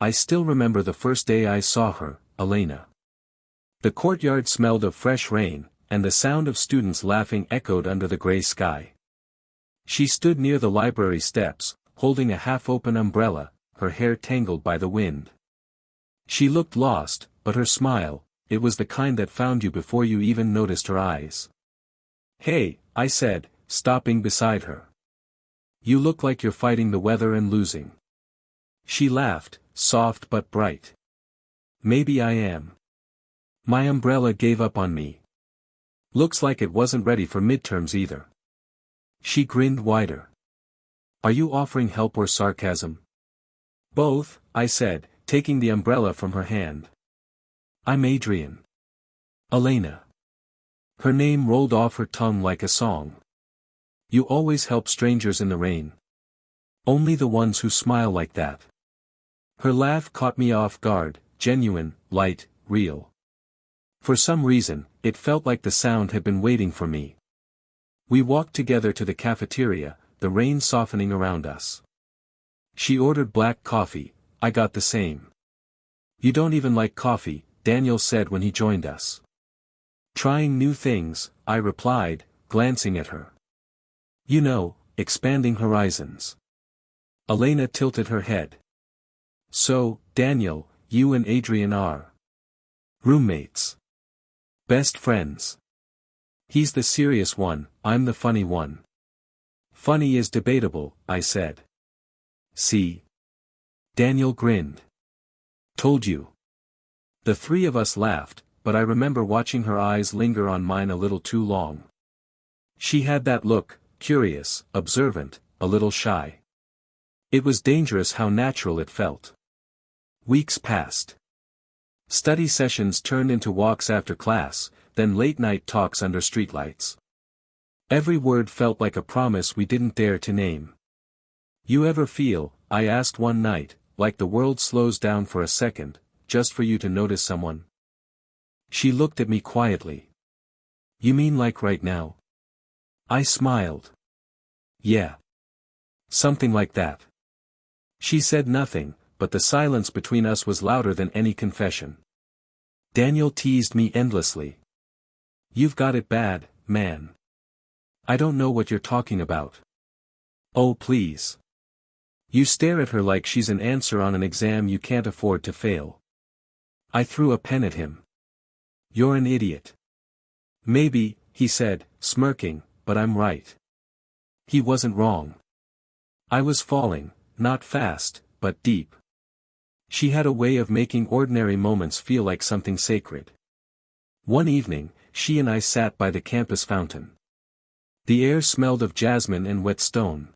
I still remember the first day I saw her, Elena. The courtyard smelled of fresh rain, and the sound of students laughing echoed under the gray sky. She stood near the library steps, holding a half-open umbrella, her hair tangled by the wind. She looked lost, but her smile, it was the kind that found you before you even noticed her eyes. "Hey," I said, stopping beside her. "You look like you're fighting the weather and losing." She laughed, soft but bright. "Maybe I am. My umbrella gave up on me. Looks like it wasn't ready for midterms either." She grinned wider. "Are you offering help or sarcasm?" "Both," I said, taking the umbrella from her hand. "I'm Adrian." "Elena." Her name rolled off her tongue like a song. "You always help strangers in the rain. Only the ones who smile like that." Her laugh caught me off guard, genuine, light, real. For some reason, it felt like the sound had been waiting for me. We walked together to the cafeteria, the rain softening around us. She ordered black coffee, I got the same. "You don't even like coffee," Daniel said when he joined us. "Trying new things," I replied, glancing at her. "You know, expanding horizons." Elena tilted her head. "So, Daniel, you and Adrian are roommates. Best friends." "He's the serious one, I'm the funny one." "Funny is debatable," I said. "See?" Daniel grinned. "Told you." The three of us laughed, but I remember watching her eyes linger on mine a little too long. She had that look, curious, observant, a little shy. It was dangerous how natural it felt. Weeks passed. Study sessions turned into walks after class, then late-night talks under streetlights. Every word felt like a promise we didn't dare to name. "You ever feel," I asked one night, "like the world slows down for a second, just for you to notice someone?" She looked at me quietly. "You mean like right now?" I smiled. "Yeah. Something like that." She said nothing, but the silence between us was louder than any confession. Daniel teased me endlessly. "You've got it bad, man. I don't know what you're talking about." "Oh please." You stare at her like she's an answer on an exam you can't afford to fail. I threw a pen at him. "You're an idiot." "Maybe," he said, smirking, "but I'm right." He wasn't wrong. I was falling, not fast, but deep. She had a way of making ordinary moments feel like something sacred. One evening, she and I sat by the campus fountain. The air smelled of jasmine and wet stone.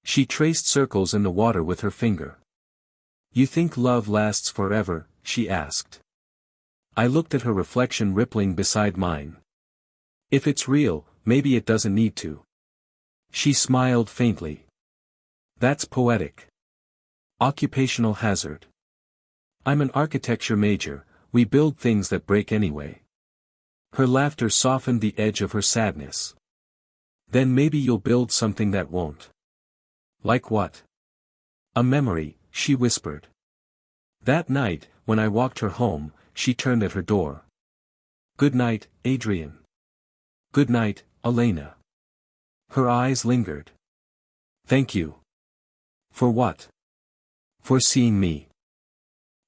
She traced circles in the water with her finger. "You think love lasts forever?" she asked. I looked at her reflection rippling beside mine. "If it's real, maybe it doesn't need to." She smiled faintly. "That's poetic." Occupational hazard. "I'm an architecture major, we build things that break anyway." Her laughter softened the edge of her sadness. "Then maybe you'll build something that won't." "Like what?" "A memory," she whispered. That night, when I walked her home, she turned at her door. "Good night, Adrian." "Good night, Elena." Her eyes lingered. "Thank you." "For what?" "For seeing me."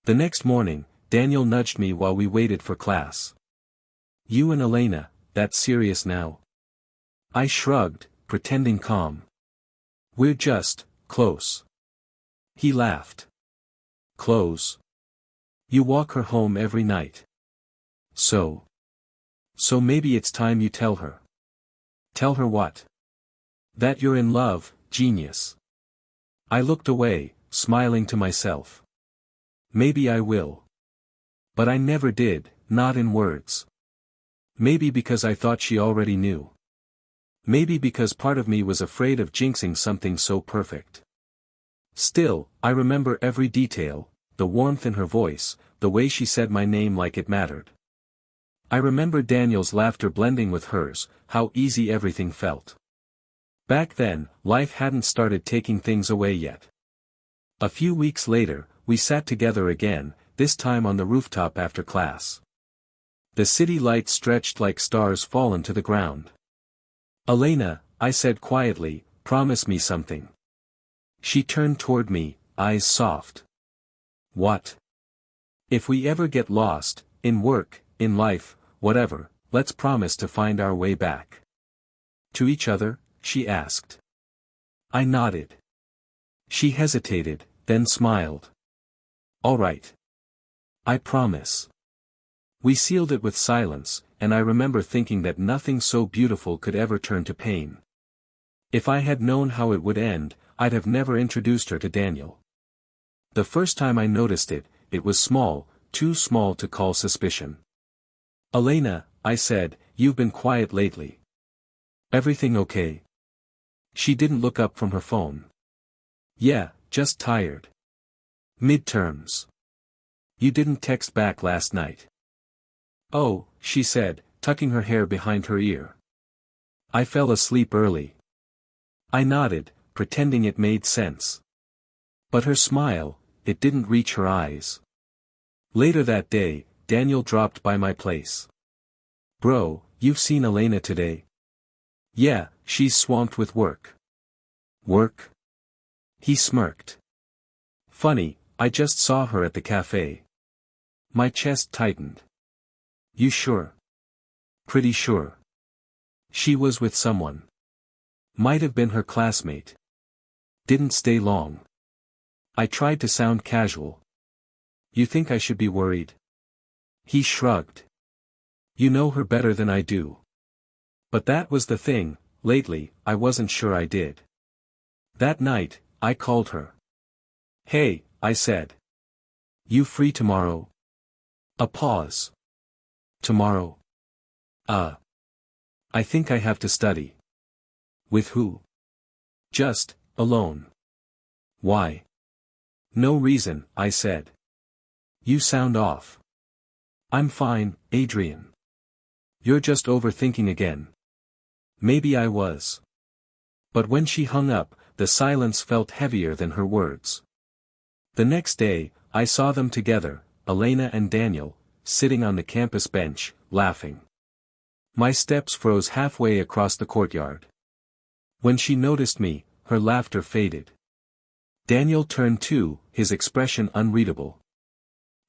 The next morning, Daniel nudged me while we waited for class. "You and Elena, that's serious now?" I shrugged, pretending calm. "We're just close." He laughed. "Close? You walk her home every night. So maybe it's time you tell her." "Tell her what?" "That you're in love, genius." I looked away, smiling to myself. Maybe I will. But I never did, not in words. Maybe because I thought she already knew. Maybe because part of me was afraid of jinxing something so perfect. Still, I remember every detail, the warmth in her voice, the way she said my name like it mattered. I remember Daniel's laughter blending with hers, how easy everything felt. Back then, life hadn't started taking things away yet. A few weeks later, we sat together again, this time on the rooftop after class. The city lights stretched like stars fallen to the ground. "Elena," I said quietly, "promise me something." She turned toward me, eyes soft. "What?" "If we ever get lost, in work, in life, whatever, let's promise to find our way back." "To each other?" she asked. I nodded. She hesitated, then smiled. "All right. I promise." We sealed it with silence, and I remember thinking that nothing so beautiful could ever turn to pain. If I had known how it would end, I'd have never introduced her to Daniel. The first time I noticed it, it was small, too small to call suspicion. "Elena," I said, "you've been quiet lately. Everything okay?" She didn't look up from her phone. "Yeah, just tired. Midterms. You didn't text back last night." "Oh," she said, tucking her hair behind her ear. "I fell asleep early." I nodded, pretending it made sense. But her smile, it didn't reach her eyes. Later that day, Daniel dropped by my place. "Bro, you've seen Elena today?" "Yeah, she's swamped with work." "Work?" He smirked. "Funny, I just saw her at the cafe." My chest tightened. "You sure?" "Pretty sure. She was with someone. Might have been her classmate. Didn't stay long." I tried to sound casual. "You think I should be worried?" He shrugged. "You know her better than I do." But that was the thing, lately, I wasn't sure I did. That night, I called her. "Hey," I said. "You free tomorrow?" A pause. "Tomorrow? I think I have to study." "With who?" "Just, alone." "Why?" "No reason," I said. "You sound off." "I'm fine, Adrian." "You're just overthinking again." Maybe I was. But when she hung up, the silence felt heavier than her words. The next day, I saw them together, Elena and Daniel, sitting on the campus bench, laughing. My steps froze halfway across the courtyard. When she noticed me, her laughter faded. Daniel turned too, his expression unreadable.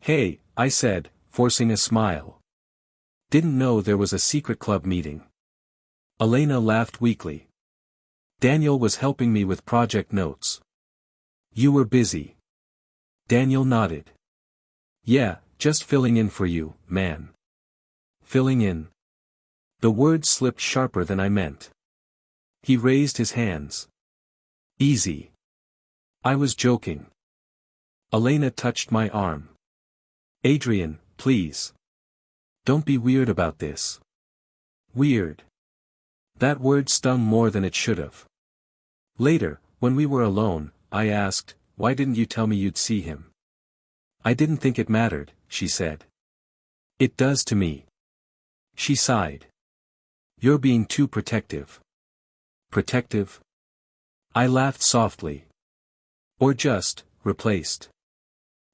"Hey," I said, forcing a smile. "Didn't know there was a secret club meeting." Elena laughed weakly. "Daniel was helping me with project notes." "You were busy." Daniel nodded. "Yeah, just filling in for you, man." "Filling in?" The word slipped sharper than I meant. He raised his hands. "Easy. I was joking." Elena touched my arm. "Adrian, please. Don't be weird about this." "Weird." That word stung more than it should have. Later, when we were alone, I asked, "Why didn't you tell me you'd see him?" "I didn't think it mattered," she said. "It does to me." She sighed. "You're being too protective." "Protective?" I laughed softly. "Or just, replaced."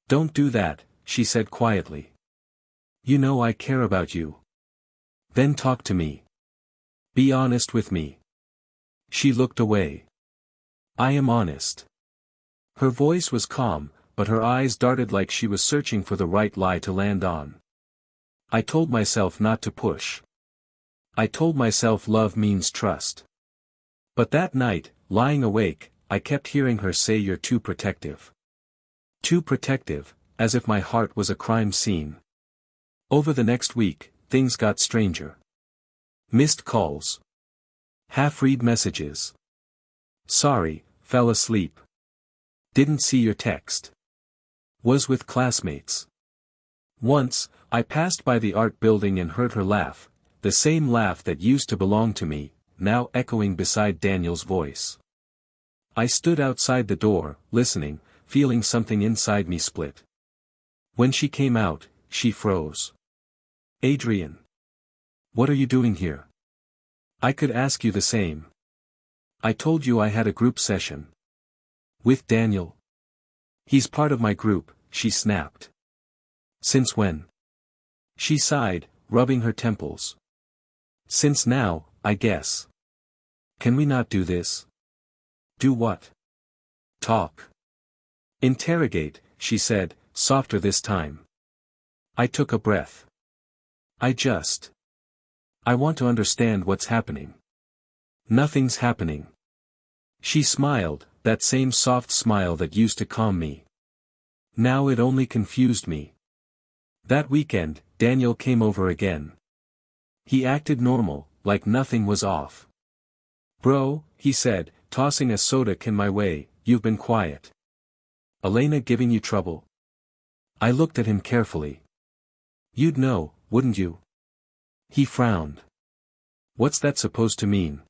"Don't do that," she said quietly. "You know I care about you." "Then talk to me. Be honest with me." She looked away. "I am honest." Her voice was calm, but her eyes darted like she was searching for the right lie to land on. I told myself not to push. I told myself love means trust. But that night, lying awake, I kept hearing her say you're too protective. Too protective, as if my heart was a crime scene. Over the next week, things got stranger. Missed calls. Half-read messages. "Sorry, fell asleep. Didn't see your text. Was with classmates." Once, I passed by the art building and heard her laugh, the same laugh that used to belong to me, now echoing beside Daniel's voice. I stood outside the door, listening, feeling something inside me split. When she came out, she froze. "Adrian. What are you doing here?" "I could ask you the same. I told you I had a group session." "With Daniel?" He's part of my group, she snapped. Since when? She sighed, rubbing her temples. Since now, I guess. Can we not do this? Do what? Talk. Interrogate, she said, softer this time. I took a breath. I want to understand what's happening. Nothing's happening. She smiled, that same soft smile that used to calm me. Now it only confused me. That weekend, Daniel came over again. He acted normal, like nothing was off. Bro, he said, tossing a soda can my way, you've been quiet. Elena giving you trouble? I looked at him carefully. You'd know, wouldn't you? He frowned. What's that supposed to mean?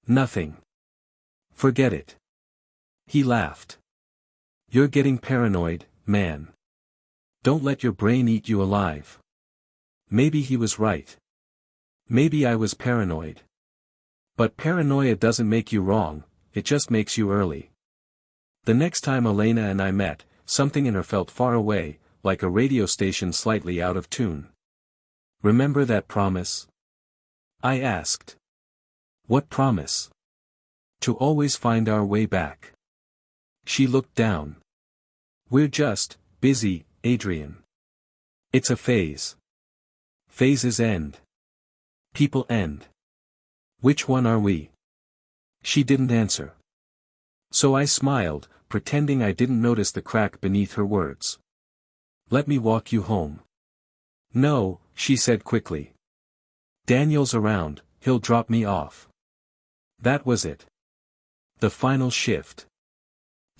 Nothing. Forget it. He laughed. You're getting paranoid, man. Don't let your brain eat you alive. Maybe he was right. Maybe I was paranoid. But paranoia doesn't make you wrong, it just makes you early. The next time Elena and I met, something in her felt far away, like a radio station slightly out of tune. Remember that promise? I asked. What promise? To always find our way back. She looked down. We're just busy, Adrian. It's a phase. Phases end. People end. Which one are we? She didn't answer. So I smiled, pretending I didn't notice the crack beneath her words. Let me walk you home. No, she said quickly. Daniel's around, he'll drop me off. That was it. The final shift.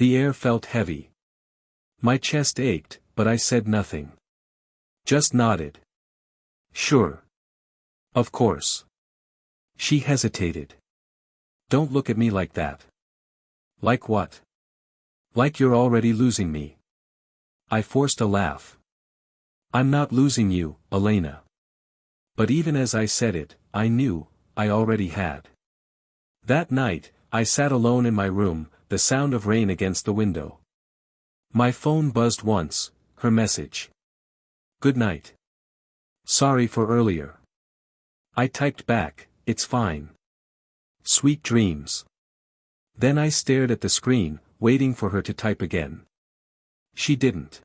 The air felt heavy. My chest ached, but I said nothing. Just nodded. Sure. Of course. She hesitated. Don't look at me like that. Like what? Like you're already losing me. I forced a laugh. I'm not losing you, Elena. But even as I said it, I knew, I already had. That night, I sat alone in my room, the sound of rain against the window. My phone buzzed once, her message. Good night. Sorry for earlier. I typed back, it's fine. Sweet dreams. Then I stared at the screen, waiting for her to type again. She didn't.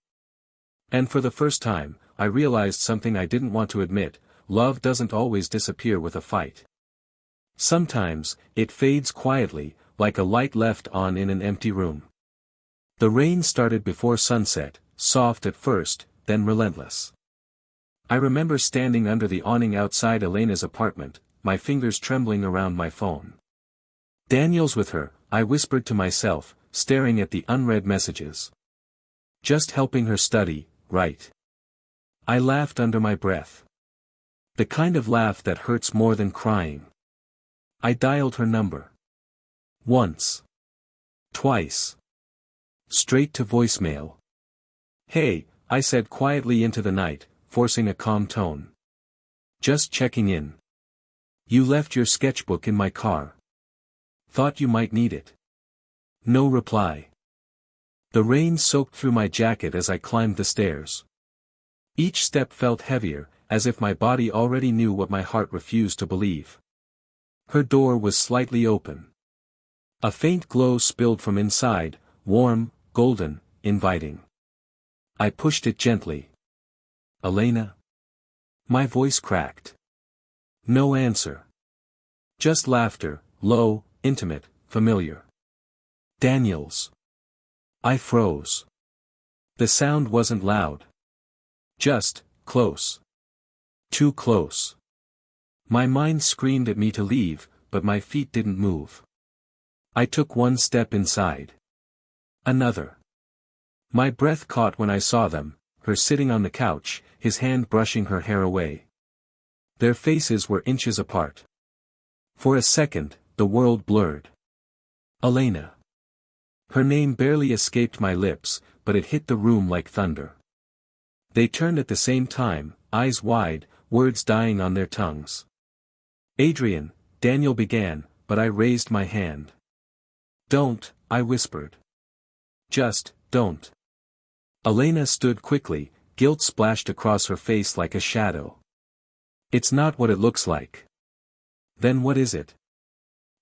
And for the first time, I realized something I didn't want to admit, love doesn't always disappear with a fight. Sometimes, it fades quietly, like a light left on in an empty room. The rain started before sunset, soft at first, then relentless. I remember standing under the awning outside Elena's apartment, my fingers trembling around my phone. Daniel's with her, I whispered to myself, staring at the unread messages. Just helping her study, right? I laughed under my breath. The kind of laugh that hurts more than crying. I dialed her number. Once. Twice. Straight to voicemail. Hey, I said quietly into the night, forcing a calm tone. Just checking in. You left your sketchbook in my car. Thought you might need it. No reply. The rain soaked through my jacket as I climbed the stairs. Each step felt heavier, as if my body already knew what my heart refused to believe. Her door was slightly open. A faint glow spilled from inside, warm, golden, inviting. I pushed it gently. Elena? My voice cracked. No answer. Just laughter, low, intimate, familiar. Daniel's. I froze. The sound wasn't loud. Just, close. Too close. My mind screamed at me to leave, but my feet didn't move. I took one step inside. Another. My breath caught when I saw them, her sitting on the couch, his hand brushing her hair away. Their faces were inches apart. For a second, the world blurred. Elena. Her name barely escaped my lips, but it hit the room like thunder. They turned at the same time, eyes wide, words dying on their tongues. Adrian, Daniel began, but I raised my hand. Don't, I whispered. Just, don't. Elena stood quickly, guilt splashed across her face like a shadow. It's not what it looks like. Then what is it?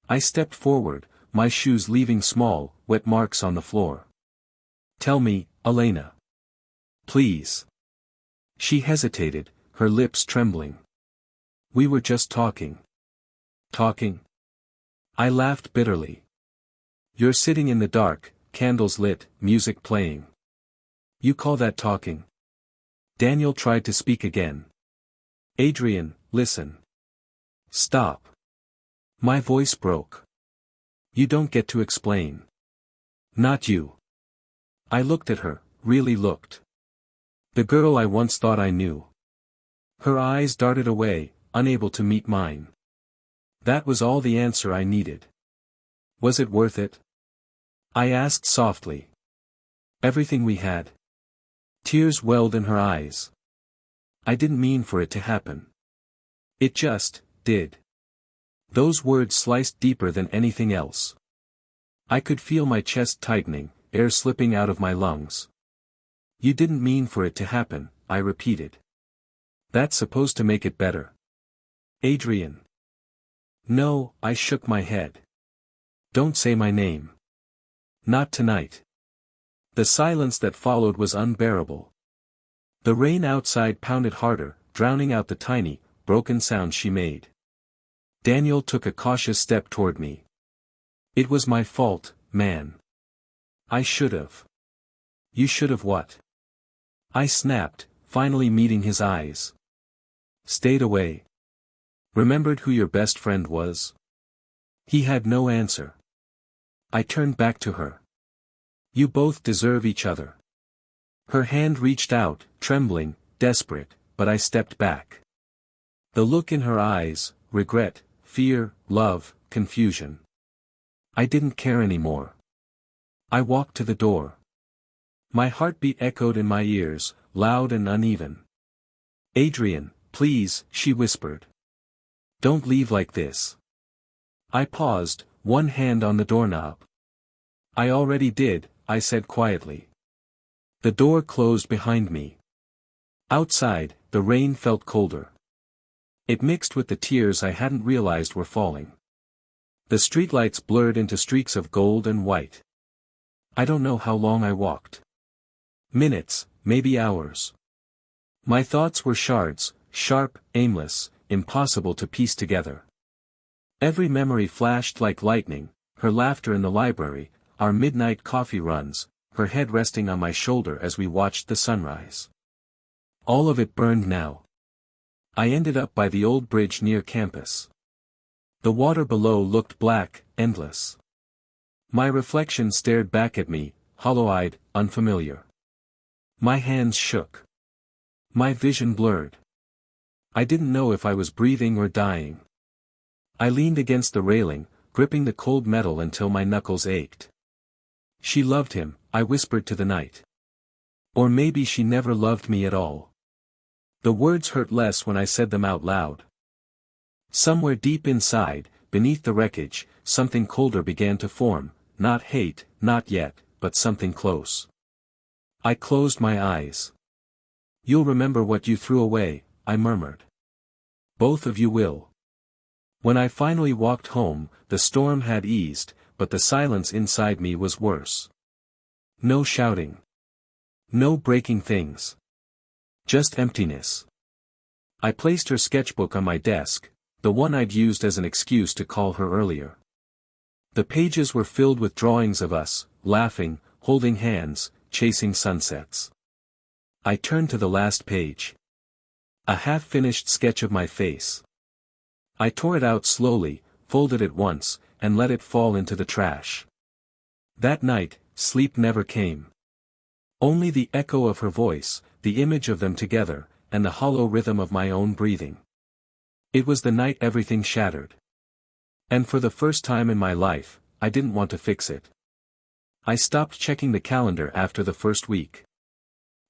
I stepped forward, my shoes leaving small, wet marks on the floor. Tell me, Elena. Please. She hesitated, her lips trembling. We were just talking. Talking? I laughed bitterly. You're sitting in the dark, candles lit, music playing. You call that talking? Daniel tried to speak again. Adrian, listen. Stop. My voice broke. You don't get to explain. Not you. I looked at her, really looked. The girl I once thought I knew. Her eyes darted away, unable to meet mine. That was all the answer I needed. Was it worth it? I asked softly. Everything we had? Tears welled in her eyes. I didn't mean for it to happen. It just did. Those words sliced deeper than anything else. I could feel my chest tightening, air slipping out of my lungs. You didn't mean for it to happen, I repeated. That's supposed to make it better. Adrian. No, I shook my head. Don't say my name. Not tonight. The silence that followed was unbearable. The rain outside pounded harder, drowning out the tiny, broken sounds she made. Daniel took a cautious step toward me. It was my fault, man. I should've. You should've what? I snapped, finally meeting his eyes. Stayed away. Remembered who your best friend was? He had no answer. I turned back to her. You both deserve each other. Her hand reached out, trembling, desperate, but I stepped back. The look in her eyes, regret, fear, love, confusion. I didn't care anymore. I walked to the door. My heartbeat echoed in my ears, loud and uneven. Adrian, please, she whispered. Don't leave like this. I paused, one hand on the doorknob. I already did, I said quietly. The door closed behind me. Outside, the rain felt colder. It mixed with the tears I hadn't realized were falling. The streetlights blurred into streaks of gold and white. I don't know how long I walked. Minutes, maybe hours. My thoughts were shards, sharp, aimless, impossible to piece together. Every memory flashed like lightning, her laughter in the library, our midnight coffee runs, her head resting on my shoulder as we watched the sunrise. All of it burned now. I ended up by the old bridge near campus. The water below looked black, endless. My reflection stared back at me, hollow-eyed, unfamiliar. My hands shook. My vision blurred. I didn't know if I was breathing or dying. I leaned against the railing, gripping the cold metal until my knuckles ached. She loved him, I whispered to the night. Or maybe she never loved me at all. The words hurt less when I said them out loud. Somewhere deep inside, beneath the wreckage, something colder began to form, not hate, not yet, but something close. I closed my eyes. You'll remember what you threw away, I murmured. Both of you will. When I finally walked home, the storm had eased, but the silence inside me was worse. No shouting. No breaking things. Just emptiness. I placed her sketchbook on my desk, the one I'd used as an excuse to call her earlier. The pages were filled with drawings of us, laughing, holding hands, chasing sunsets. I turned to the last page. A half-finished sketch of my face. I tore it out slowly, folded it once, and let it fall into the trash. That night, sleep never came. Only the echo of her voice, the image of them together, and the hollow rhythm of my own breathing. It was the night everything shattered. And for the first time in my life, I didn't want to fix it. I stopped checking the calendar after the first week.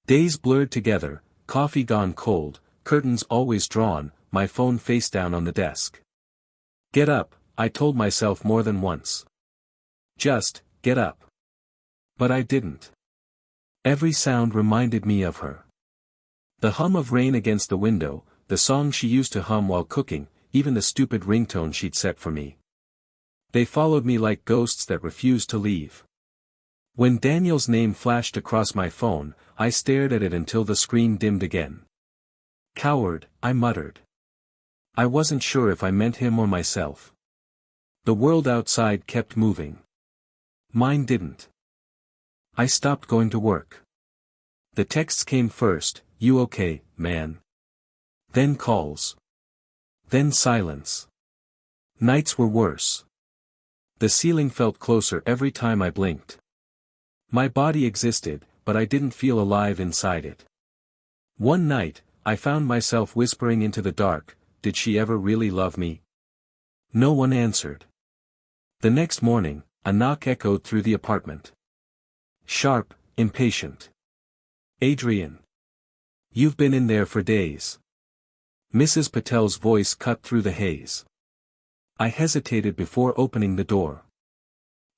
Days blurred together, coffee gone cold, curtains always drawn, my phone face down on the desk. Get up, I told myself more than once. Just, get up. But I didn't. Every sound reminded me of her. The hum of rain against the window, the song she used to hum while cooking, even the stupid ringtone she'd set for me. They followed me like ghosts that refused to leave. When Daniel's name flashed across my phone, I stared at it until the screen dimmed again. Coward, I muttered. I wasn't sure if I meant him or myself. The world outside kept moving. Mine didn't. I stopped going to work. The texts came first, "You okay, man?" Then calls. Then silence. Nights were worse. The ceiling felt closer every time I blinked. My body existed, but I didn't feel alive inside it. One night, I found myself whispering into the dark, "Did she ever really love me?" No one answered. The next morning, a knock echoed through the apartment. Sharp, impatient. "Adrian. You've been in there for days." Mrs. Patel's voice cut through the haze. I hesitated before opening the door.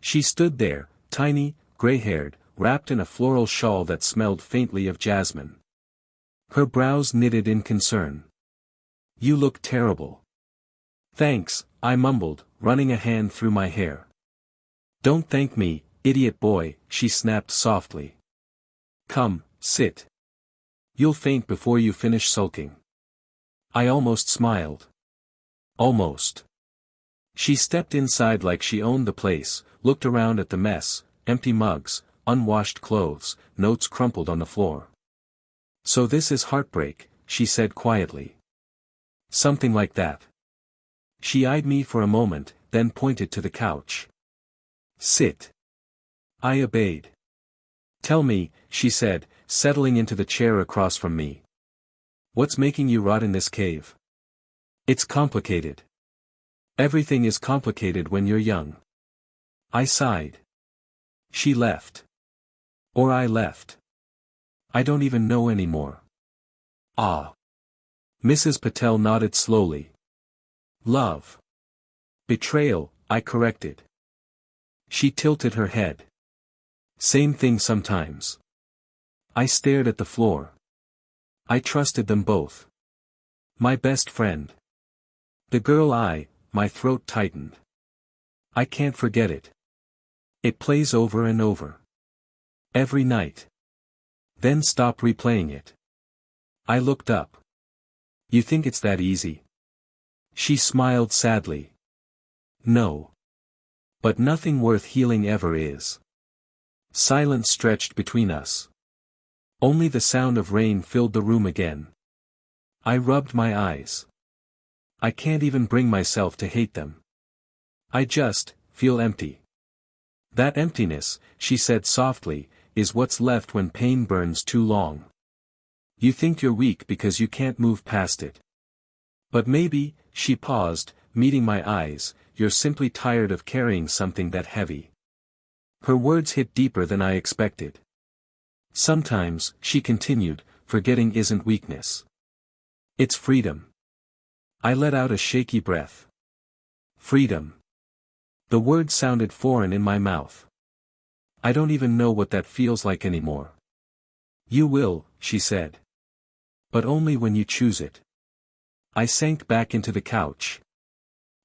She stood there, tiny, gray-haired, wrapped in a floral shawl that smelled faintly of jasmine. Her brows knitted in concern. "You look terrible." "Thanks," I mumbled, running a hand through my hair. "Don't thank me, idiot boy," she snapped softly. "Come, sit. You'll faint before you finish sulking." I almost smiled. Almost. She stepped inside like she owned the place, looked around at the mess, empty mugs, unwashed clothes, notes crumpled on the floor. "So this is heartbreak," she said quietly. "Something like that." She eyed me for a moment, then pointed to the couch. "Sit." I obeyed. "Tell me," she said, settling into the chair across from me. "What's making you rot in this cave?" "It's complicated. Everything is complicated when you're young." I sighed. She left. Or I left. I don't even know anymore. Ah. Mrs. Patel nodded slowly. "Love. Betrayal," I corrected. She tilted her head. "Same thing sometimes." I stared at the floor. I trusted them both. My best friend. The girl my throat tightened. I can't forget it. It plays over and over. Every night. Then stop replaying it. I looked up. "You think it's that easy?" She smiled sadly. "No. But nothing worth healing ever is." Silence stretched between us. Only the sound of rain filled the room again. I rubbed my eyes. I can't even bring myself to hate them. I just feel empty. "That emptiness," she said softly, "is what's left when pain burns too long. You think you're weak because you can't move past it. But maybe," she paused, meeting my eyes, "you're simply tired of carrying something that heavy." Her words hit deeper than I expected. "Sometimes," she continued, "forgetting isn't weakness. It's freedom." I let out a shaky breath. Freedom. The word sounded foreign in my mouth. I don't even know what that feels like anymore. "You will," she said. "But only when you choose it." I sank back into the couch.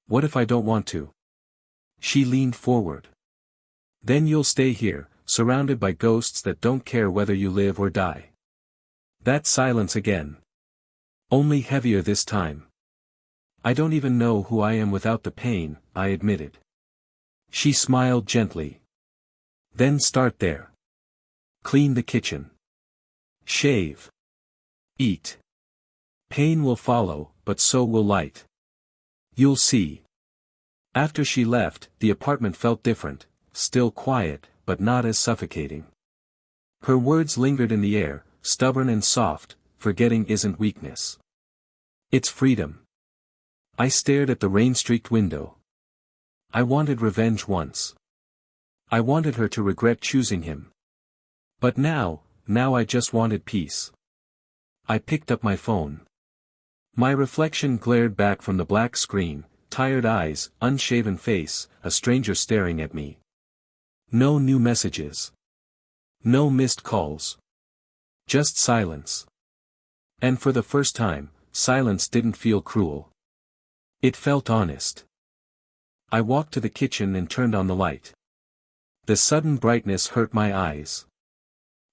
"What if I don't want to?" She leaned forward. "Then you'll stay here, surrounded by ghosts that don't care whether you live or die." That silence again. Only heavier this time. "I don't even know who I am without the pain," I admitted. She smiled gently. "Then start there. Clean the kitchen. Shave. Eat. Pain will follow, but so will light. You'll see." After she left, the apartment felt different, still quiet, but not as suffocating. Her words lingered in the air, stubborn and soft, "Forgetting isn't weakness. It's freedom." I stared at the rain-streaked window. I wanted revenge once. I wanted her to regret choosing him. But now I just wanted peace. I picked up my phone. My reflection glared back from the black screen, tired eyes, unshaven face, a stranger staring at me. No new messages. No missed calls. Just silence. And for the first time, silence didn't feel cruel. It felt honest. I walked to the kitchen and turned on the light. The sudden brightness hurt my eyes.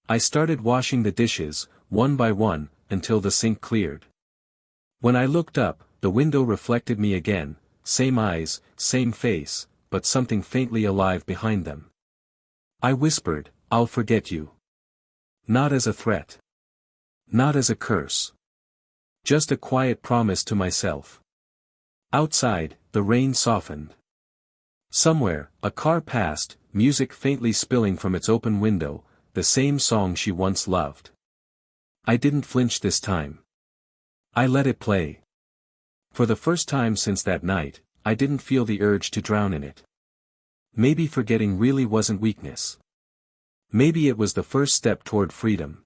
I started washing the dishes, one by one, until the sink cleared. When I looked up, the window reflected me again, same eyes, same face, but something faintly alive behind them. I whispered, "I'll forget you." Not as a threat. Not as a curse. Just a quiet promise to myself. Outside, the rain softened. Somewhere, a car passed, music faintly spilling from its open window, the same song she once loved. I didn't flinch this time. I let it play. For the first time since that night, I didn't feel the urge to drown in it. Maybe forgetting really wasn't weakness. Maybe it was the first step toward freedom.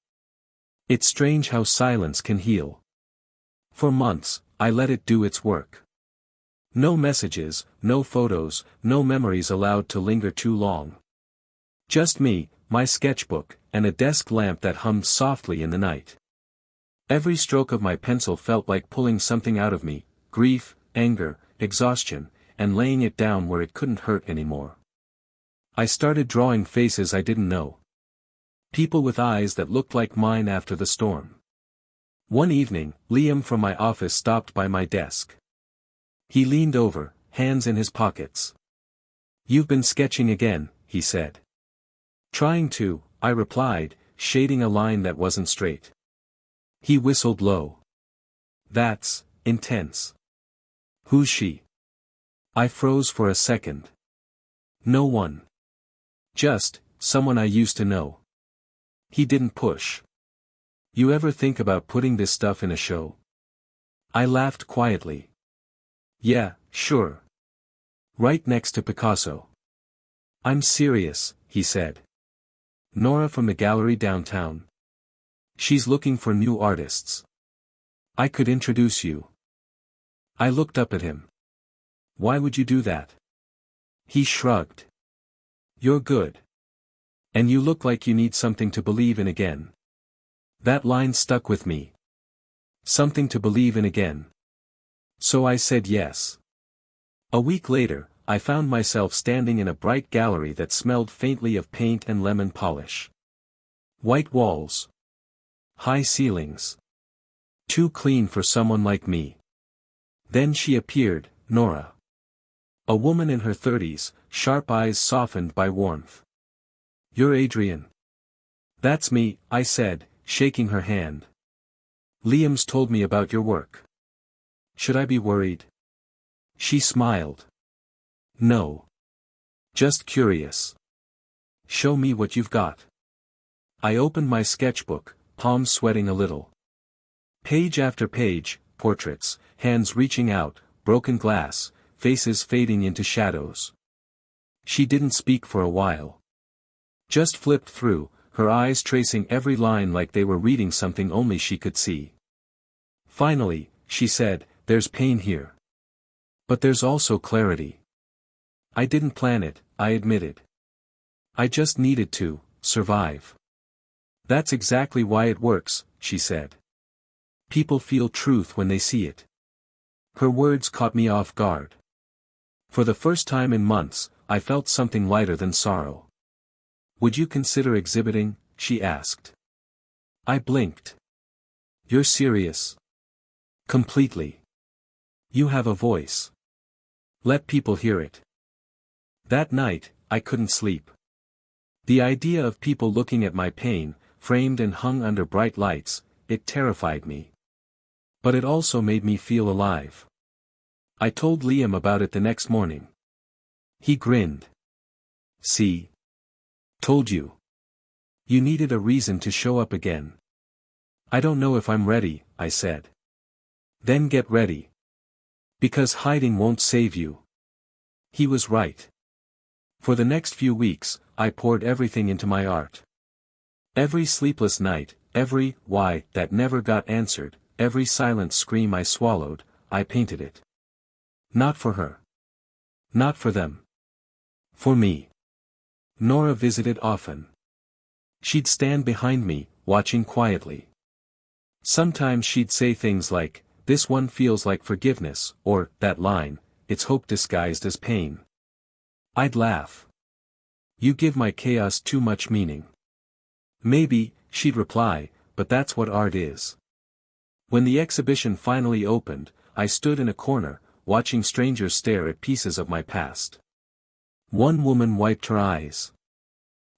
It's strange how silence can heal. For months, I let it do its work. No messages, no photos, no memories allowed to linger too long. Just me, my sketchbook, and a desk lamp that hummed softly in the night. Every stroke of my pencil felt like pulling something out of me, grief, anger, exhaustion, and laying it down where it couldn't hurt anymore. I started drawing faces I didn't know. People with eyes that looked like mine after the storm. One evening, Liam from my office stopped by my desk. He leaned over, hands in his pockets. "You've been sketching again," he said. "Trying to," I replied, shading a line that wasn't straight. He whistled low. "That's intense." "Who's she?" I froze for a second. "No one. Just someone I used to know." He didn't push. "You ever think about putting this stuff in a show?" I laughed quietly. "Yeah, sure. Right next to Picasso." "I'm serious," he said. "Nora from the gallery downtown. She's looking for new artists. I could introduce you." I looked up at him. "Why would you do that?" He shrugged. "You're good. And you look like you need something to believe in again." That line stuck with me. Something to believe in again. So I said yes. A week later, I found myself standing in a bright gallery that smelled faintly of paint and lemon polish. White walls. High ceilings. Too clean for someone like me. Then she appeared, Nora. A woman in her 30s, sharp eyes softened by warmth. "You're Adrian." "That's me," I said, shaking her hand. "Liam's told me about your work. Should I be worried?" She smiled. "No. Just curious. Show me what you've got." I opened my sketchbook, palms sweating a little. Page after page, portraits, hands reaching out, broken glass, faces fading into shadows. She didn't speak for a while. Just flipped through, her eyes tracing every line like they were reading something only she could see. Finally, she said, "There's pain here. But there's also clarity." I didn't plan it, I admitted. I just needed to survive. "That's exactly why it works," she said. "People feel truth when they see it." Her words caught me off guard. For the first time in months, I felt something lighter than sorrow. "Would you consider exhibiting?" she asked. I blinked. "You're serious?" "Completely. You have a voice. Let people hear it." That night, I couldn't sleep. The idea of people looking at my pain, framed and hung under bright lights, it terrified me. But it also made me feel alive. I told Liam about it the next morning. He grinned. "See? Told you. You needed a reason to show up again." "I don't know if I'm ready," I said. "Then get ready. Because hiding won't save you." He was right. For the next few weeks, I poured everything into my art. Every sleepless night, every why that never got answered, every silent scream I swallowed, I painted it. Not for her. Not for them. For me. Nora visited often. She'd stand behind me, watching quietly. Sometimes she'd say things like, "This one feels like forgiveness," or, that line, "It's hope disguised as pain." I'd laugh. "You give my chaos too much meaning." "Maybe," she'd reply, "but that's what art is." When the exhibition finally opened, I stood in a corner, watching strangers stare at pieces of my past. One woman wiped her eyes.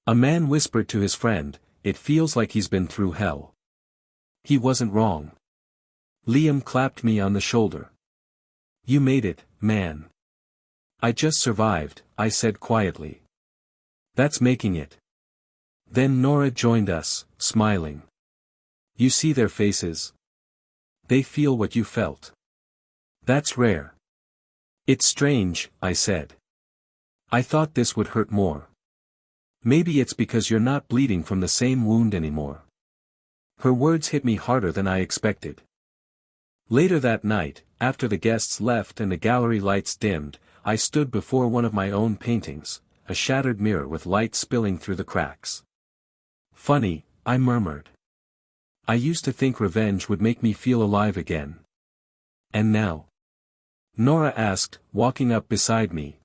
A man whispered to his friend, "It feels like he's been through hell." He wasn't wrong. Liam clapped me on the shoulder. "You made it, man." "I just survived," I said quietly. "That's making it." Then Nora joined us, smiling. "You see their faces? They feel what you felt. That's rare." "It's strange," I said. "I thought this would hurt more." "Maybe it's because you're not bleeding from the same wound anymore." Her words hit me harder than I expected. Later that night, after the guests left and the gallery lights dimmed, I stood before one of my own paintings, a shattered mirror with light spilling through the cracks. "Funny," I murmured. "I used to think revenge would make me feel alive again. And now?" Nora asked, walking up beside me.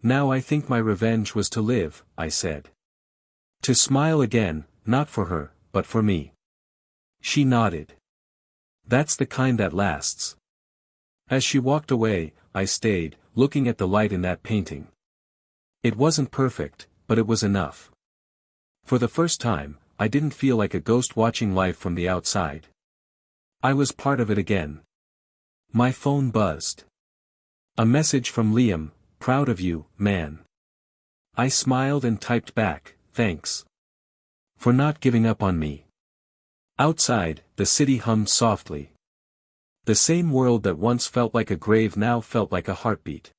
"Now I think my revenge was to live," I said. "To smile again, not for her, but for me." She nodded. "That's the kind that lasts." As she walked away, I stayed, looking at the light in that painting. It wasn't perfect, but it was enough. For the first time, I didn't feel like a ghost watching life from the outside. I was part of it again. My phone buzzed. A message from Liam, "Proud of you, man." I smiled and typed back, "Thanks. For not giving up on me." Outside, the city hummed softly. The same world that once felt like a grave now felt like a heartbeat.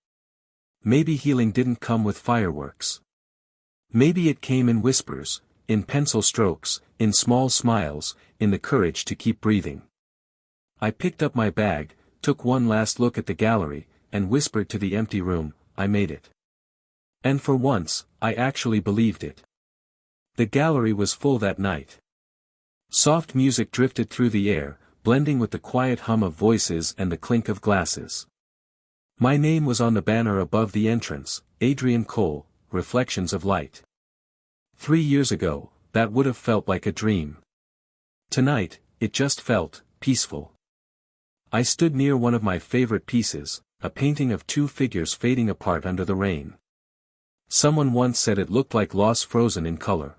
Maybe healing didn't come with fireworks. Maybe it came in whispers, in pencil strokes, in small smiles, in the courage to keep breathing. I picked up my bag, took one last look at the gallery, and whispered to the empty room, "I made it." And for once, I actually believed it. The gallery was full that night. Soft music drifted through the air, blending with the quiet hum of voices and the clink of glasses. My name was on the banner above the entrance, Adrian Cole, Reflections of Light. 3 years ago, that would have felt like a dream. Tonight, it just felt peaceful. I stood near one of my favorite pieces, a painting of two figures fading apart under the rain. Someone once said it looked like loss frozen in color.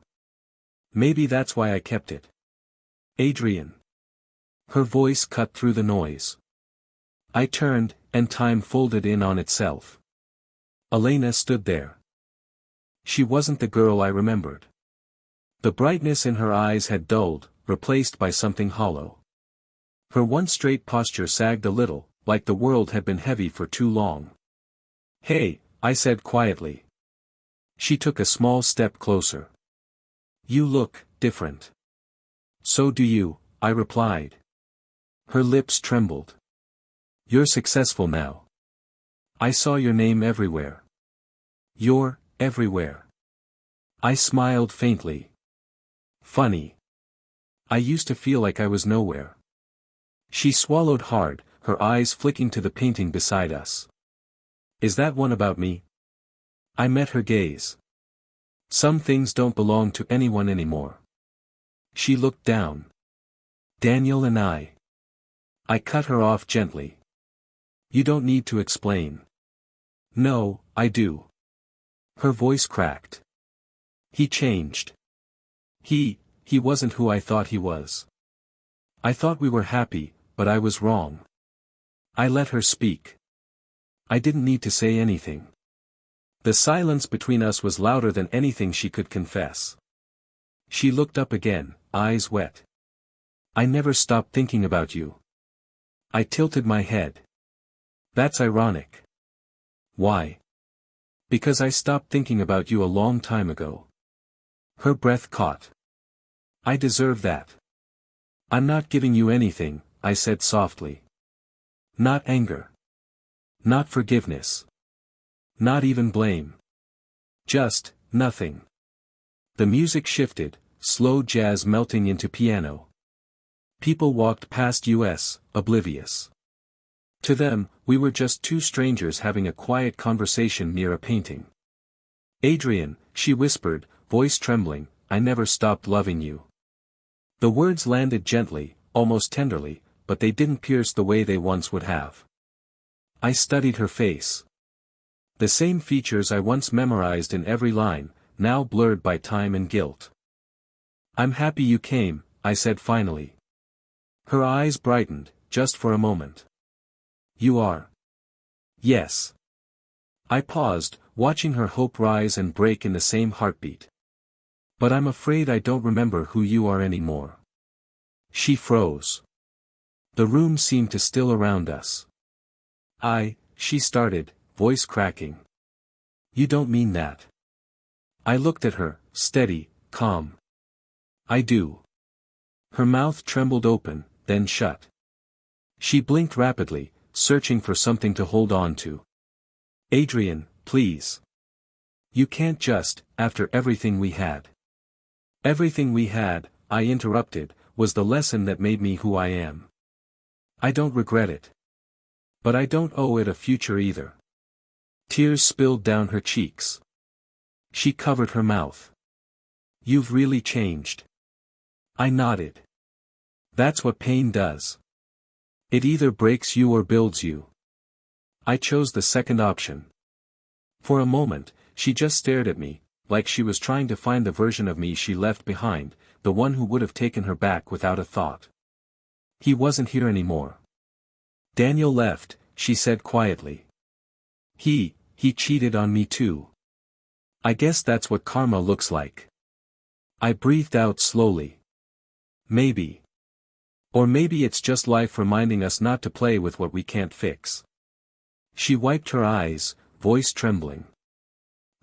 Maybe that's why I kept it. "Adrian." Her voice cut through the noise. I turned, and time folded in on itself. Elena stood there. She wasn't the girl I remembered. The brightness in her eyes had dulled, replaced by something hollow. Her once straight posture sagged a little, like the world had been heavy for too long. "Hey," I said quietly. She took a small step closer. "You look different." "So do you," I replied. Her lips trembled. "You're successful now. I saw your name everywhere." "You're everywhere." I smiled faintly. "Funny. I used to feel like I was nowhere." She swallowed hard, her eyes flicking to the painting beside us. "Is that one about me?" I met her gaze. "Some things don't belong to anyone anymore." She looked down. "Daniel and I." I cut her off gently. "You don't need to explain." "No, I do." Her voice cracked. "He changed. He wasn't who I thought he was. I thought we were happy, but I was wrong." I let her speak. I didn't need to say anything. The silence between us was louder than anything she could confess. She looked up again, eyes wet. "I never stopped thinking about you." I tilted my head. "That's ironic." "Why?" "Because I stopped thinking about you a long time ago." Her breath caught. "I deserve that." "I'm not giving you anything," I said softly. "Not anger. Not forgiveness. Not even blame. Just, nothing." The music shifted, slow jazz melting into piano. People walked past us, oblivious. To them, we were just two strangers having a quiet conversation near a painting. Adrian, she whispered, voice trembling, I never stopped loving you. The words landed gently, almost tenderly, but they didn't pierce the way they once would have. I studied her face. The same features I once memorized in every line, now blurred by time and guilt. I'm happy you came, I said finally. Her eyes brightened, just for a moment. You are? Yes. I paused, watching her hope rise and break in the same heartbeat. But I'm afraid I don't remember who you are anymore. She froze. The room seemed to still around us. She started, voice cracking. You don't mean that. I looked at her, steady, calm. I do. Her mouth trembled open, then shut. She blinked rapidly, searching for something to hold on to. Adrian, please. You can't just, after everything we had. Everything we had, I interrupted, was the lesson that made me who I am. I don't regret it. But I don't owe it a future either. Tears spilled down her cheeks. She covered her mouth. You've really changed. I nodded. That's what pain does. It either breaks you or builds you. I chose the second option. For a moment, she just stared at me, like she was trying to find the version of me she left behind, the one who would have taken her back without a thought. He wasn't here anymore. Daniel left, she said quietly. He cheated on me too. I guess that's what karma looks like. I breathed out slowly. Maybe. Or maybe it's just life reminding us not to play with what we can't fix. She wiped her eyes, voice trembling.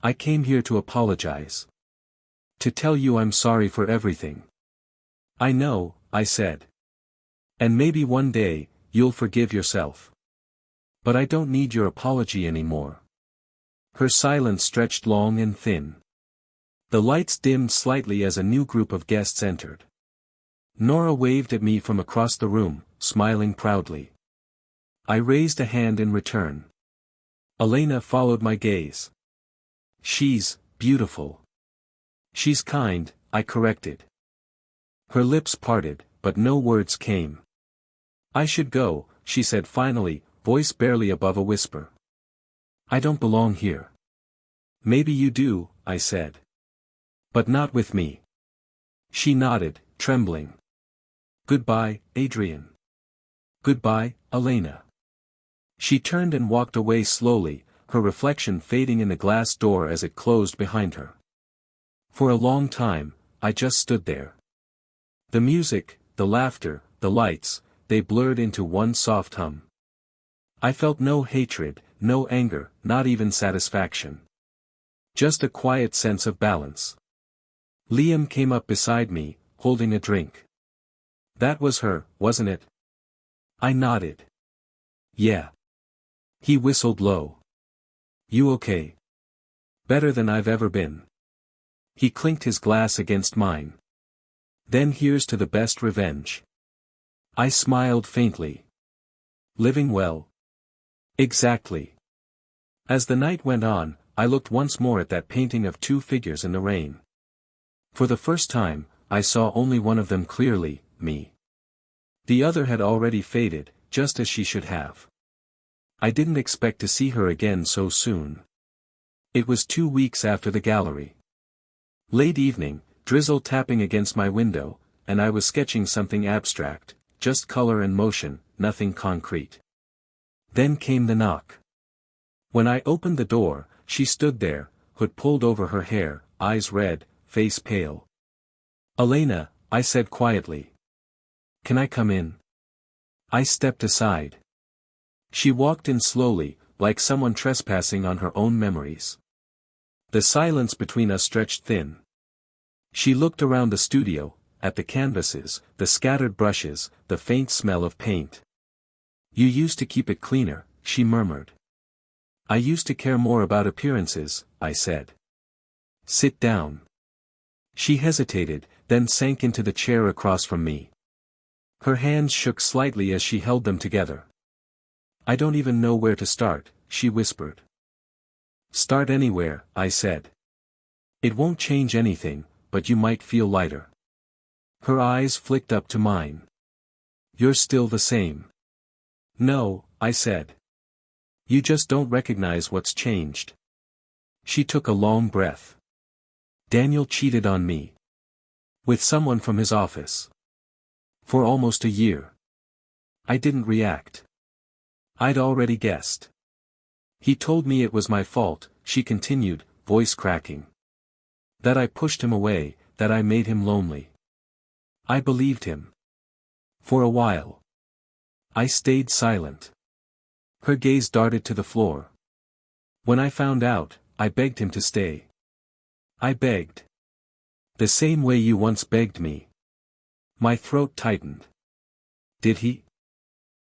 I came here to apologize. To tell you I'm sorry for everything. I know, I said. And maybe one day, you'll forgive yourself. But I don't need your apology anymore. Her silence stretched long and thin. The lights dimmed slightly as a new group of guests entered. Nora waved at me from across the room, smiling proudly. I raised a hand in return. Elena followed my gaze. She's beautiful. She's kind, I corrected. Her lips parted, but no words came. I should go, she said finally, voice barely above a whisper. I don't belong here. Maybe you do, I said. But not with me. She nodded, trembling. Goodbye, Adrian. Goodbye, Elena. She turned and walked away slowly, her reflection fading in the glass door as it closed behind her. For a long time, I just stood there. The music, the laughter, the lights, they blurred into one soft hum. I felt no hatred, no anger, not even satisfaction. Just a quiet sense of balance. Liam came up beside me, holding a drink. That was her, wasn't it? I nodded. Yeah. He whistled low. You okay? Better than I've ever been. He clinked his glass against mine. Then here's to the best revenge. I smiled faintly. Living well. Exactly. As the night went on, I looked once more at that painting of two figures in the rain. For the first time, I saw only one of them clearly, me. The other had already faded, just as she should have. I didn't expect to see her again so soon. It was 2 weeks after the gallery. Late evening, drizzle tapping against my window, and I was sketching something abstract, just color and motion, nothing concrete. Then came the knock. When I opened the door, she stood there, hood pulled over her hair, eyes red, face pale. Elena, I said quietly. Can I come in? I stepped aside. She walked in slowly, like someone trespassing on her own memories. The silence between us stretched thin. She looked around the studio, at the canvases, the scattered brushes, the faint smell of paint. You used to keep it cleaner, she murmured. I used to care more about appearances, I said. Sit down. She hesitated, then sank into the chair across from me. Her hands shook slightly as she held them together. "I don't even know where to start," she whispered. "Start anywhere," I said. "It won't change anything, but you might feel lighter." Her eyes flicked up to mine. "You're still the same." "No," I said. "You just don't recognize what's changed." She took a long breath. "Daniel cheated on me. With someone from his office. For almost a year." I didn't react. I'd already guessed. "He told me it was my fault," she continued, voice cracking. "That I pushed him away, that I made him lonely." I believed him. For a while. I stayed silent. Her gaze darted to the floor. "When I found out, I begged him to stay. I begged. The same way you once begged me." My throat tightened. "Did he?"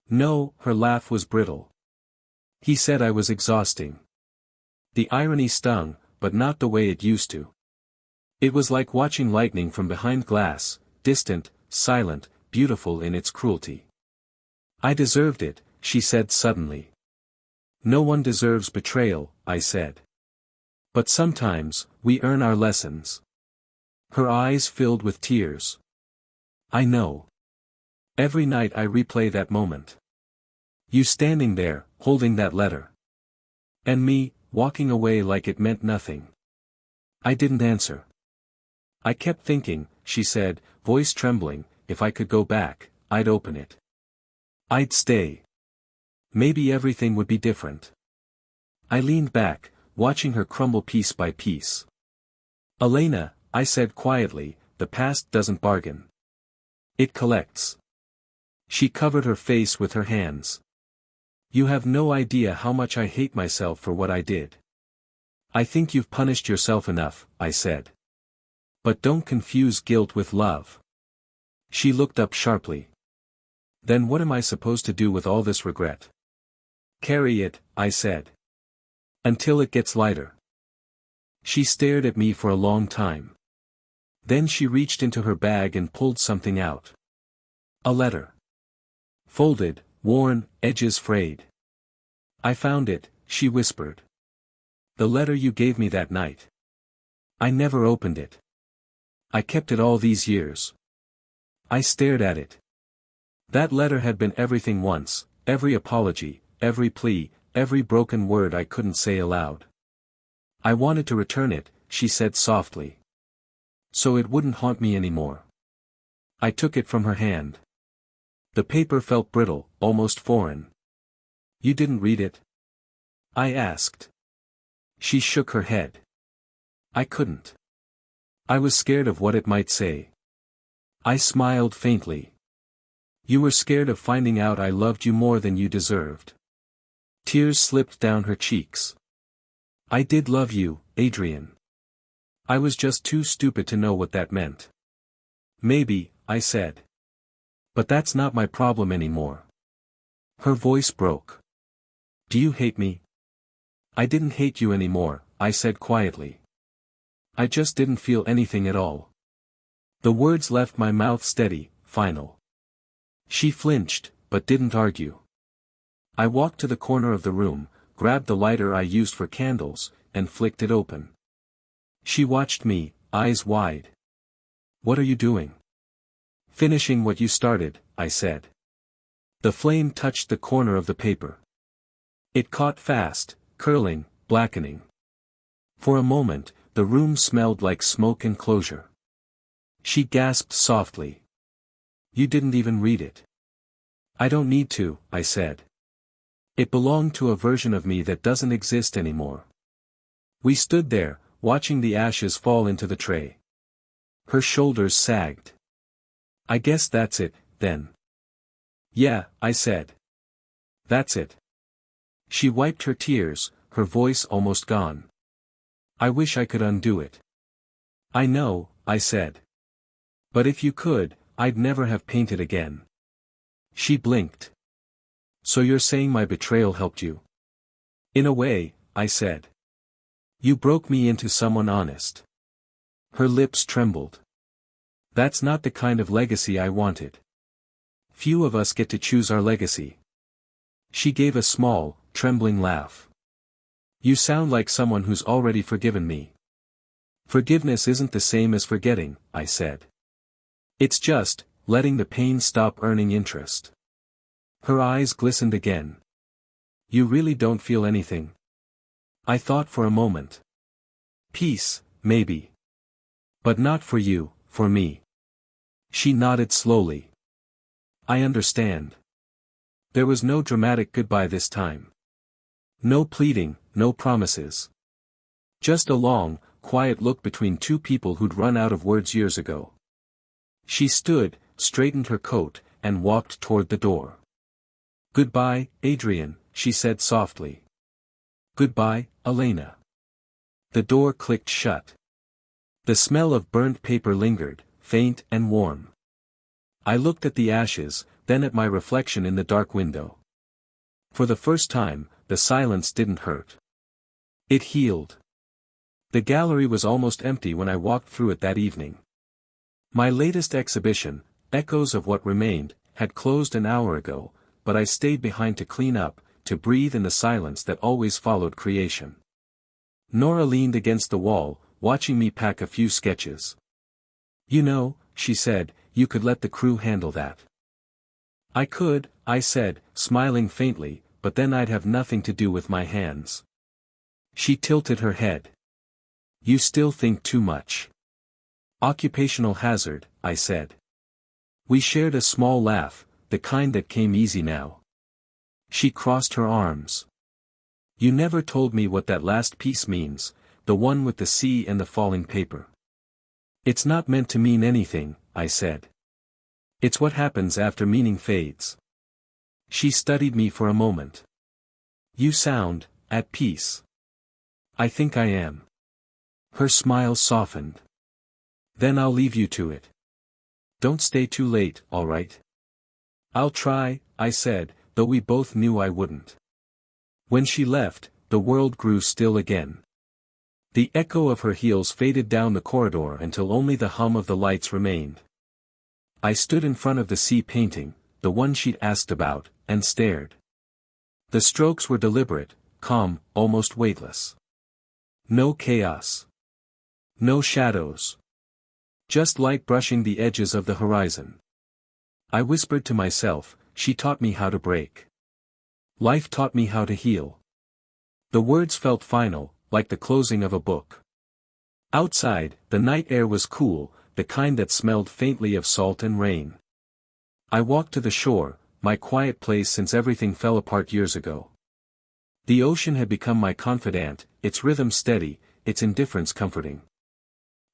"No," her laugh was brittle. "He said I was exhausting." The irony stung, but not the way it used to. It was like watching lightning from behind glass, distant, silent, beautiful in its cruelty. "I deserved it," she said suddenly. "No one deserves betrayal," I said. "But sometimes, we earn our lessons." Her eyes filled with tears. "I know. Every night I replay that moment. You standing there, holding that letter. And me, walking away like it meant nothing." I didn't answer. "I kept thinking," she said, voice trembling, "if I could go back, I'd open it. I'd stay. Maybe everything would be different." I leaned back, watching her crumble piece by piece. "Elena," I said quietly, "the past doesn't bargain. It collects." She covered her face with her hands. "You have no idea how much I hate myself for what I did." "I think you've punished yourself enough," I said. "But don't confuse guilt with love." She looked up sharply. "Then what am I supposed to do with all this regret?" "Carry it," I said. "Until it gets lighter." She stared at me for a long time. Then she reached into her bag and pulled something out. A letter. Folded, worn, edges frayed. "I found it," she whispered. "The letter you gave me that night. I never opened it. I kept it all these years." I stared at it. That letter had been everything once, every apology, every plea, every broken word I couldn't say aloud. "I wanted to return it," she said softly. "So it wouldn't haunt me anymore." I took it from her hand. The paper felt brittle, almost foreign. "You didn't read it?" I asked. She shook her head. "I couldn't. I was scared of what it might say." I smiled faintly. "You were scared of finding out I loved you more than you deserved." Tears slipped down her cheeks. "I did love you, Adrian. I was just too stupid to know what that meant." "Maybe," I said. "But that's not my problem anymore." Her voice broke. "Do you hate me?" "I didn't hate you anymore," I said quietly. "I just didn't feel anything at all." The words left my mouth steady, final. She flinched, but didn't argue. I walked to the corner of the room, grabbed the lighter I used for candles, and flicked it open. She watched me, eyes wide. "What are you doing?" "Finishing what you started," I said. The flame touched the corner of the paper. It caught fast, curling, blackening. For a moment, the room smelled like smoke and closure. She gasped softly. "You didn't even read it." "I don't need to," I said. "It belonged to a version of me that doesn't exist anymore." We stood there, watching the ashes fall into the tray. Her shoulders sagged. "I guess that's it, then." "Yeah," I said. "That's it." She wiped her tears, her voice almost gone. "I wish I could undo it." "I know," I said. "But if you could, I'd never have painted again." She blinked. "So you're saying my betrayal helped you?" "In a way," I said. "You broke me into someone honest." Her lips trembled. That's not the kind of legacy I wanted. Few of us get to choose our legacy. She gave a small, trembling laugh. You sound like someone who's already forgiven me. Forgiveness isn't the same as forgetting, I said. It's just, letting the pain stop earning interest. Her eyes glistened again. You really don't feel anything? I thought for a moment. Peace, maybe. But not for you, for me. She nodded slowly. I understand. There was no dramatic goodbye this time. No pleading, no promises. Just a long, quiet look between two people who'd run out of words years ago. She stood, straightened her coat, and walked toward the door. Goodbye, Adrian, she said softly. Goodbye, Elena. The door clicked shut. The smell of burnt paper lingered, faint and warm. I looked at the ashes, then at my reflection in the dark window. For the first time, the silence didn't hurt. It healed. The gallery was almost empty when I walked through it that evening. My latest exhibition, Echoes of What Remained, had closed an hour ago, but I stayed behind to clean up, to breathe in the silence that always followed creation. Nora leaned against the wall, watching me pack a few sketches. You know, she said, you could let the crew handle that. I could, I said, smiling faintly, but then I'd have nothing to do with my hands. She tilted her head. You still think too much. Occupational hazard, I said. We shared a small laugh, the kind that came easy now. She crossed her arms. You never told me what that last piece means, the one with the sea and the falling paper. It's not meant to mean anything, I said. It's what happens after meaning fades. She studied me for a moment. You sound, at peace. I think I am. Her smile softened. Then I'll leave you to it. Don't stay too late, all right? I'll try, I said, though we both knew I wouldn't. When she left, the world grew still again. The echo of her heels faded down the corridor until only the hum of the lights remained. I stood in front of the sea painting, the one she'd asked about, and stared. The strokes were deliberate, calm, almost weightless. No chaos. No shadows. Just light brushing the edges of the horizon. I whispered to myself, she taught me how to break. Life taught me how to heal. The words felt final, like the closing of a book. Outside, the night air was cool, the kind that smelled faintly of salt and rain. I walked to the shore, my quiet place since everything fell apart years ago. The ocean had become my confidant, its rhythm steady, its indifference comforting.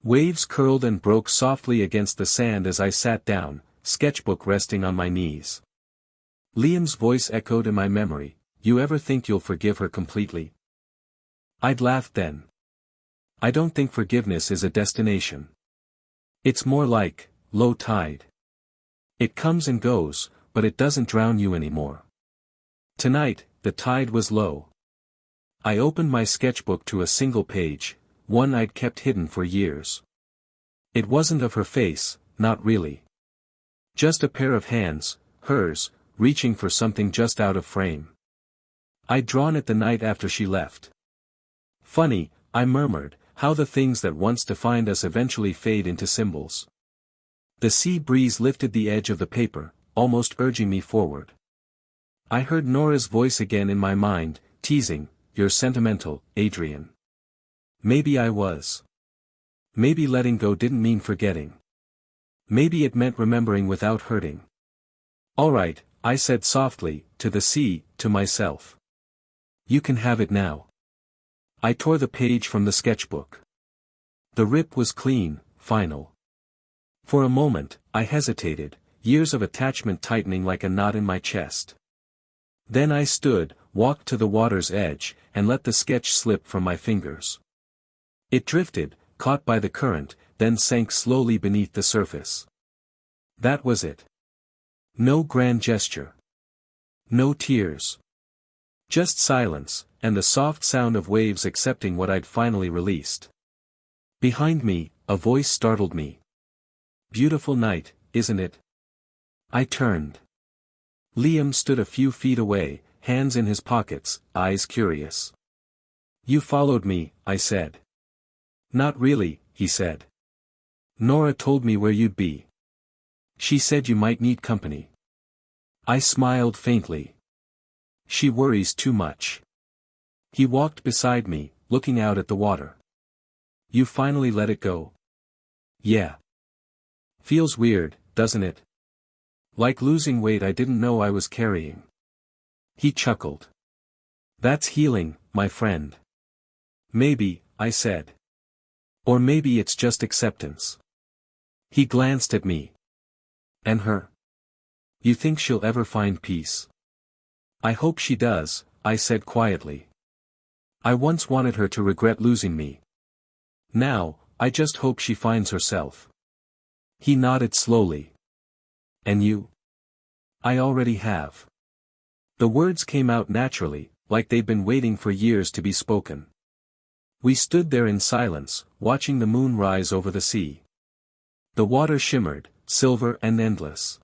Waves curled and broke softly against the sand as I sat down, sketchbook resting on my knees. Liam's voice echoed in my memory, you ever think you'll forgive her completely? I'd laughed then. I don't think forgiveness is a destination. It's more like, low tide. It comes and goes, but it doesn't drown you anymore. Tonight, the tide was low. I opened my sketchbook to a single page, one I'd kept hidden for years. It wasn't of her face, not really. Just a pair of hands, hers, reaching for something just out of frame. I'd drawn it the night after she left. Funny, I murmured, how the things that once defined us eventually fade into symbols. The sea breeze lifted the edge of the paper, almost urging me forward. I heard Nora's voice again in my mind, teasing, you're sentimental, Adrian. Maybe I was. Maybe letting go didn't mean forgetting. Maybe it meant remembering without hurting. All right, I said softly, to the sea, to myself. You can have it now. I tore the page from the sketchbook. The rip was clean, final. For a moment, I hesitated, years of attachment tightening like a knot in my chest. Then I stood, walked to the water's edge, and let the sketch slip from my fingers. It drifted, caught by the current, then sank slowly beneath the surface. That was it. No grand gesture. No tears. Just silence, and the soft sound of waves accepting what I'd finally released. Behind me, a voice startled me. Beautiful night, isn't it? I turned. Liam stood a few feet away, hands in his pockets, eyes curious. You followed me, I said. Not really, he said. Nora told me where you'd be. She said you might need company. I smiled faintly. She worries too much. He walked beside me, looking out at the water. You finally let it go? Yeah. Feels weird, doesn't it? Like losing weight I didn't know I was carrying. He chuckled. That's healing, my friend. Maybe, I said. Or maybe it's just acceptance. He glanced at me. And her? You think she'll ever find peace? I hope she does, I said quietly. I once wanted her to regret losing me. Now, I just hope she finds herself. He nodded slowly. And you? I already have. The words came out naturally, like they'd been waiting for years to be spoken. We stood there in silence, watching the moon rise over the sea. The water shimmered, silver and endless.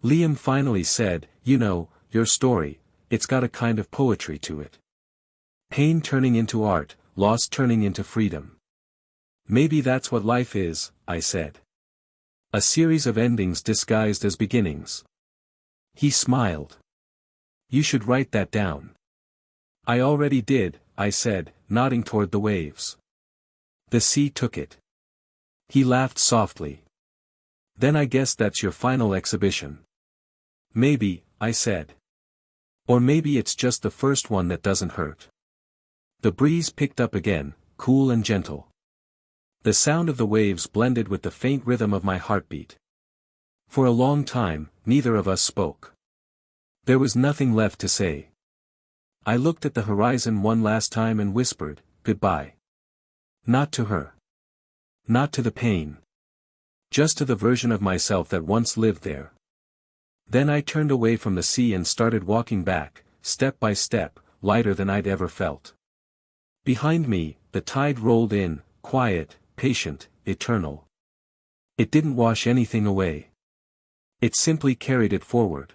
Liam finally said, you know, your story, it's got a kind of poetry to it. Pain turning into art, loss turning into freedom. Maybe that's what life is, I said. A series of endings disguised as beginnings. He smiled. You should write that down. I already did, I said, nodding toward the waves. The sea took it. He laughed softly. Then I guess that's your final exhibition. Maybe, I said. Or maybe it's just the first one that doesn't hurt. The breeze picked up again, cool and gentle. The sound of the waves blended with the faint rhythm of my heartbeat. For a long time, neither of us spoke. There was nothing left to say. I looked at the horizon one last time and whispered, goodbye. Not to her. Not to the pain. Just to the version of myself that once lived there. Then I turned away from the sea and started walking back, step by step, lighter than I'd ever felt. Behind me, the tide rolled in, quiet, patient, eternal. It didn't wash anything away. It simply carried it forward.